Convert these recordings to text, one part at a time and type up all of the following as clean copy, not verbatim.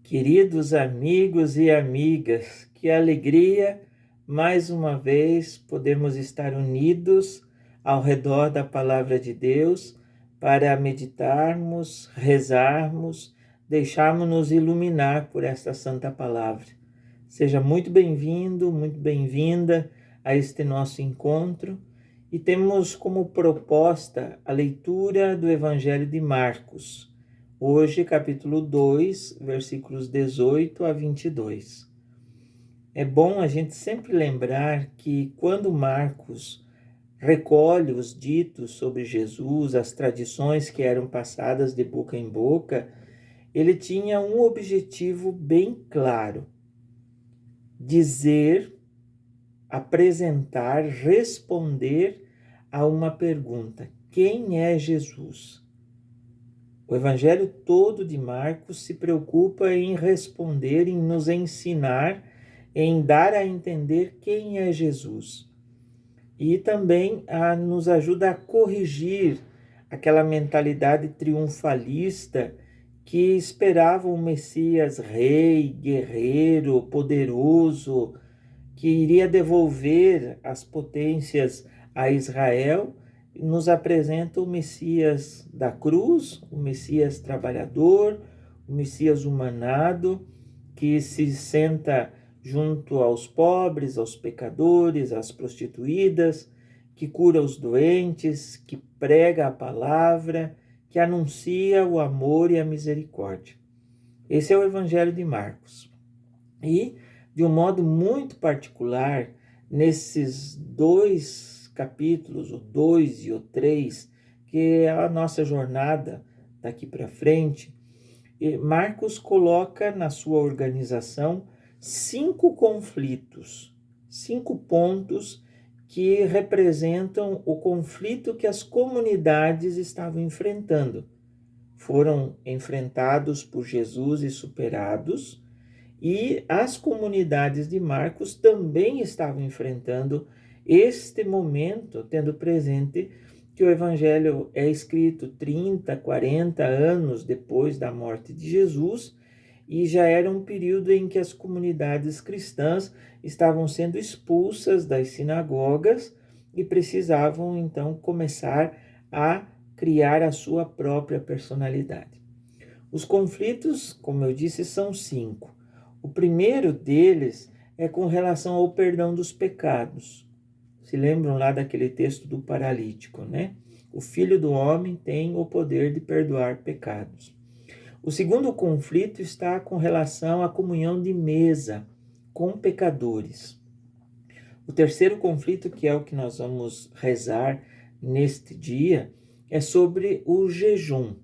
Queridos amigos e amigas, que alegria mais uma vez podermos estar unidos ao redor da Palavra de Deus para meditarmos, rezarmos, deixarmos-nos iluminar por esta Santa Palavra. Seja muito bem-vindo, muito bem-vinda a este nosso encontro e temos como proposta a leitura do Evangelho de Marcos. Hoje, capítulo 2, versículos 18 a 22. É bom a gente sempre lembrar que quando Marcos recolhe os ditos sobre Jesus, as tradições que eram passadas de boca em boca, ele tinha um objetivo bem claro: dizer, apresentar, responder a uma pergunta: quem é Jesus? O Evangelho todo de Marcos se preocupa em responder, em nos ensinar, em dar a entender quem é Jesus. E também nos ajuda a corrigir aquela mentalidade triunfalista que esperava um Messias rei, guerreiro, poderoso, que iria devolver as potências a Israel. Nos apresenta o Messias da cruz, o Messias trabalhador, o Messias humanado, que se senta junto aos pobres, aos pecadores, às prostituídas, que cura os doentes, que prega a palavra, que anuncia o amor e a misericórdia. Esse é o Evangelho de Marcos. E, de um modo muito particular, nesses dois capítulos, o 2 e o 3, que é a nossa jornada daqui para frente, Marcos coloca na sua organização 5 conflitos, 5 pontos que representam o conflito que as comunidades estavam enfrentando. Foram enfrentados por Jesus e superados, e as comunidades de Marcos também estavam enfrentando este momento, tendo presente que o Evangelho é escrito 30, 40 anos depois da morte de Jesus, e já era um período em que as comunidades cristãs estavam sendo expulsas das sinagogas e precisavam então começar a criar a sua própria personalidade. Os conflitos, como eu disse, são 5. O primeiro deles é com relação ao perdão dos pecados. Se lembram lá daquele texto do paralítico, né? O Filho do Homem tem o poder de perdoar pecados. O segundo conflito está com relação à comunhão de mesa com pecadores. O terceiro conflito, que é o que nós vamos rezar neste dia, é sobre o jejum.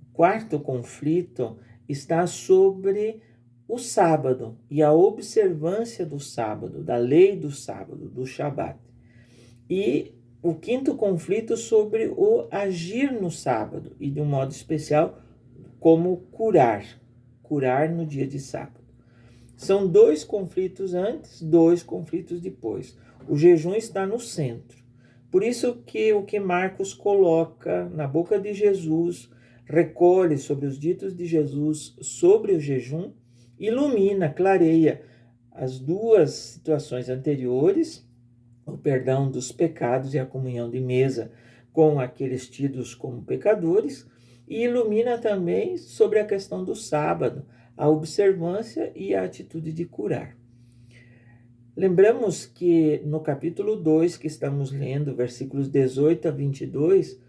O quarto conflito está sobre o sábado e a observância do sábado, da lei do sábado, do Shabat. E o quinto conflito sobre o agir no sábado e, de um modo especial, como curar no dia de sábado. São 2 conflitos antes, 2 conflitos depois. O jejum está no centro. Por isso que o que Marcos coloca na boca de Jesus, recolhe sobre os ditos de Jesus sobre o jejum, ilumina, clareia as 2 situações anteriores, o perdão dos pecados e a comunhão de mesa com aqueles tidos como pecadores, e ilumina também sobre a questão do sábado, a observância e a atitude de curar. Lembramos que no capítulo 2 que estamos lendo, versículos 18 a 22,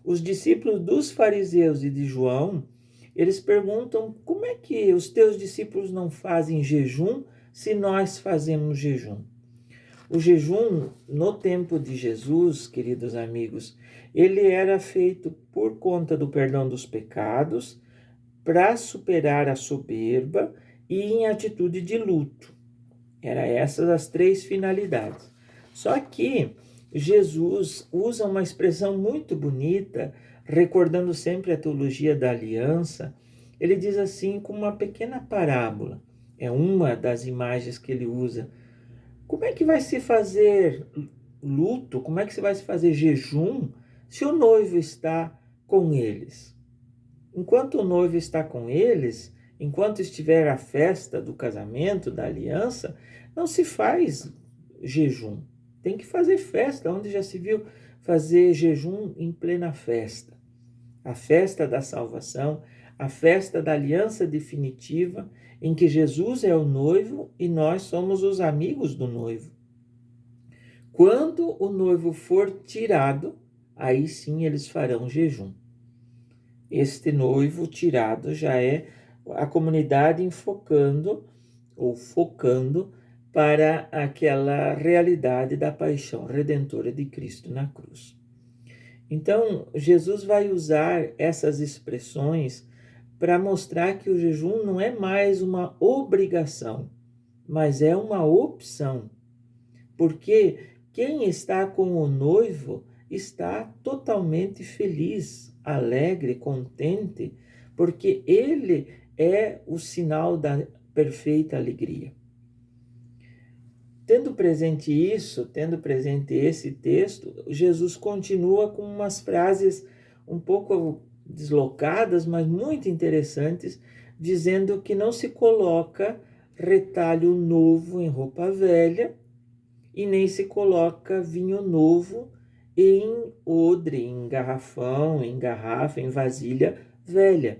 os discípulos dos fariseus e de João, eles perguntam: como é que os teus discípulos não fazem jejum se nós fazemos jejum? O jejum no tempo de Jesus, queridos amigos, ele era feito por conta do perdão dos pecados, para superar a soberba e em atitude de luto. Era essas as 3 finalidades. Só que Jesus usa uma expressão muito bonita, recordando sempre a teologia da aliança. Ele diz assim, com uma pequena parábola. É uma das imagens que ele usa. Como é que vai se fazer luto? Como é que se vai se fazer jejum se o noivo está com eles? Enquanto o noivo está com eles enquanto estiver a festa do casamento, da aliança, não se faz jejum. Tem que fazer festa, onde já se viu fazer jejum em plena festa. A festa da salvação, a festa da aliança definitiva, em que Jesus é o noivo e nós somos os amigos do noivo. Quando o noivo for tirado, aí sim eles farão jejum. Este noivo tirado já é a comunidade enfocando ou focando para aquela realidade da paixão redentora de Cristo na cruz. Então, Jesus vai usar essas expressões para mostrar que o jejum não é mais uma obrigação, mas é uma opção. Porque quem está com o noivo está totalmente feliz, alegre, contente, porque ele é o sinal da perfeita alegria. Tendo presente isso, tendo presente esse texto, Jesus continua com umas frases um pouco deslocadas, mas muito interessantes, dizendo que não se coloca retalho novo em roupa velha e nem se coloca vinho novo em odre, em garrafão, em garrafa, em vasilha velha.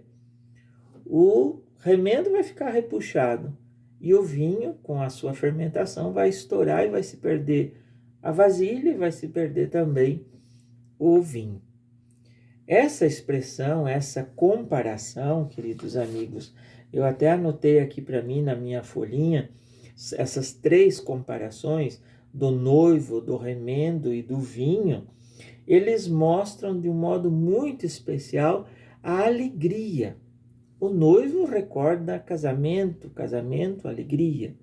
O remendo vai ficar repuxado e o vinho, com a sua fermentação, vai estourar e vai se perder a vasilha e vai se perder também o vinho. Essa expressão, essa comparação, queridos amigos, eu até anotei aqui para mim na minha folhinha, essas 3 comparações do noivo, do remendo e do vinho, eles mostram de um modo muito especial a alegria. O noivo recorda casamento, alegria.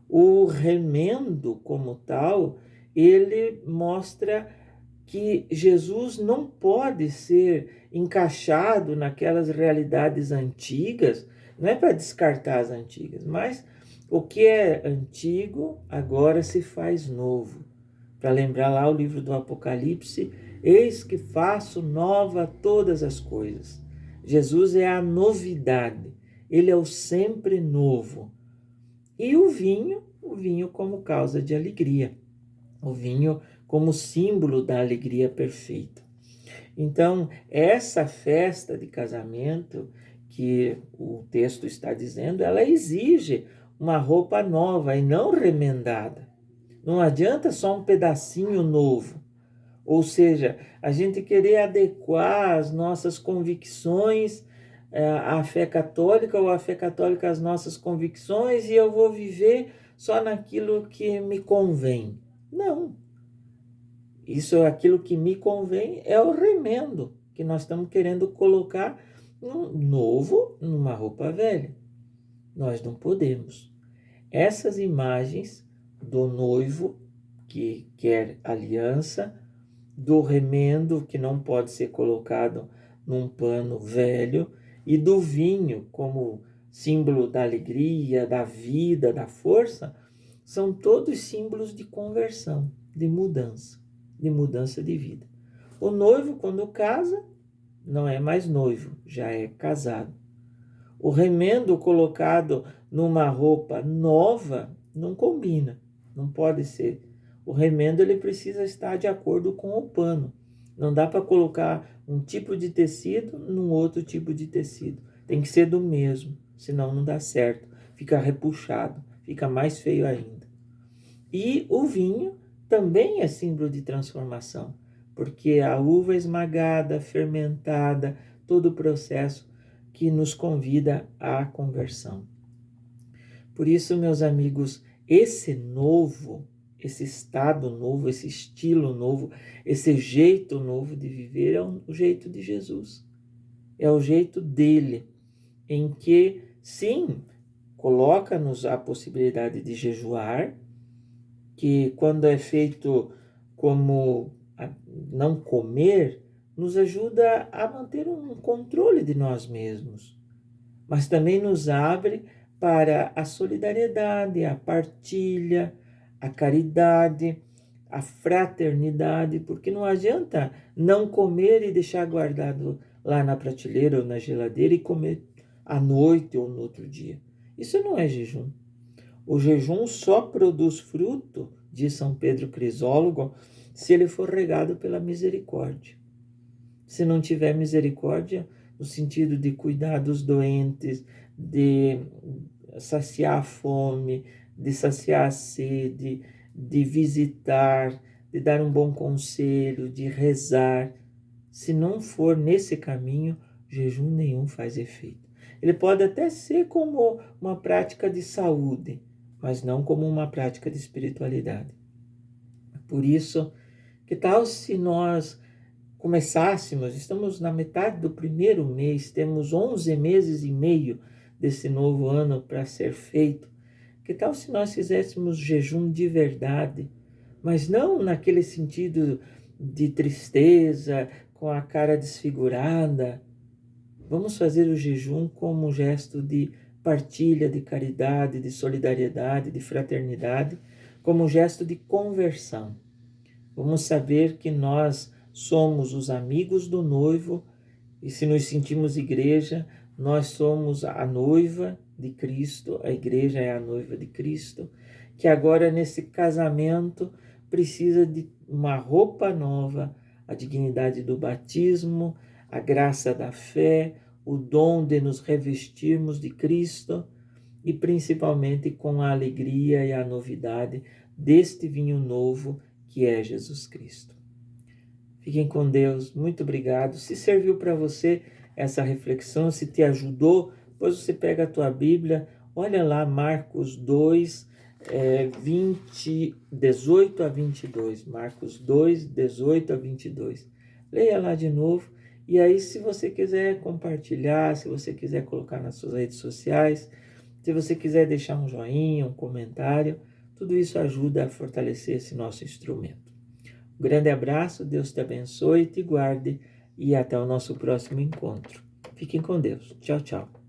O remendo, como tal, ele mostra que Jesus não pode ser encaixado naquelas realidades antigas, não é para descartar as antigas, mas o que é antigo agora se faz novo. Para lembrar lá o livro do Apocalipse, eis que faço nova todas as coisas. Jesus é a novidade, ele é o sempre novo. E o vinho como causa de alegria, o vinho como símbolo da alegria perfeita. Então, essa festa de casamento que o texto está dizendo, ela exige uma roupa nova e não remendada. Não adianta só um pedacinho novo. Ou seja, a gente querer adequar as nossas convicções à fé católica ou a fé católica às nossas convicções e eu vou viver só naquilo que me convém. Não. Isso é aquilo que me convém, é o remendo que nós estamos querendo colocar novo numa roupa velha. Nós não podemos. Essas imagens do noivo que quer aliança, do remendo que não pode ser colocado num pano velho e do vinho como símbolo da alegria, da vida, da força, são todos símbolos de conversão, de mudança de vida. O noivo, quando casa, não é mais noivo, já é casado. O remendo colocado numa roupa nova não combina, não pode ser. O remendo ele precisa estar de acordo com o pano. Não dá para colocar um tipo de tecido num outro tipo de tecido. Tem que ser do mesmo, senão não dá certo. Fica repuxado, fica mais feio ainda. E o vinho também é símbolo de transformação, porque a uva esmagada, fermentada, todo o processo que nos convida à conversão. Por isso, meus amigos, esse novo, esse estado novo, esse estilo novo, esse jeito novo de viver é o jeito de Jesus. É o jeito dele, em que, sim, coloca-nos a possibilidade de jejuar, que quando é feito como não comer, nos ajuda a manter um controle de nós mesmos, mas também nos abre para a solidariedade, a partilha, a caridade, a fraternidade, porque não adianta não comer e deixar guardado lá na prateleira ou na geladeira e comer à noite ou no outro dia. Isso não é jejum. O jejum só produz fruto, diz São Pedro Crisólogo, se ele for regado pela misericórdia. Se não tiver misericórdia, no sentido de cuidar dos doentes, de saciar a fome, de saciar a sede, de visitar, de dar um bom conselho, de rezar, se não for nesse caminho, jejum nenhum faz efeito. Ele pode até ser como uma prática de saúde, mas não como uma prática de espiritualidade. Por isso, que tal se nós começássemos, estamos na metade do primeiro mês, temos 11 meses e meio desse novo ano para ser feito. Que tal se nós fizéssemos jejum de verdade, mas não naquele sentido de tristeza, com a cara desfigurada? Vamos fazer o jejum como um gesto de partilha, de caridade, de solidariedade, de fraternidade, como um gesto de conversão. Vamos saber que nós somos os amigos do noivo e, se nos sentimos igreja, nós somos a noiva de Cristo, a igreja é a noiva de Cristo, que agora nesse casamento precisa de uma roupa nova, a dignidade do batismo, a graça da fé, o dom de nos revestirmos de Cristo e principalmente com a alegria e a novidade deste vinho novo que é Jesus Cristo. Fiquem com Deus, muito obrigado. Se serviu para você essa reflexão, se te ajudou, depois você pega a tua Bíblia, olha lá Marcos 2, 18 a 22. Marcos 2, 18 a 22. Leia lá de novo. E aí, se você quiser compartilhar, se você quiser colocar nas suas redes sociais, se você quiser deixar um joinha, um comentário, tudo isso ajuda a fortalecer esse nosso instrumento. Um grande abraço, Deus te abençoe, te guarde e até o nosso próximo encontro. Fiquem com Deus. Tchau, tchau.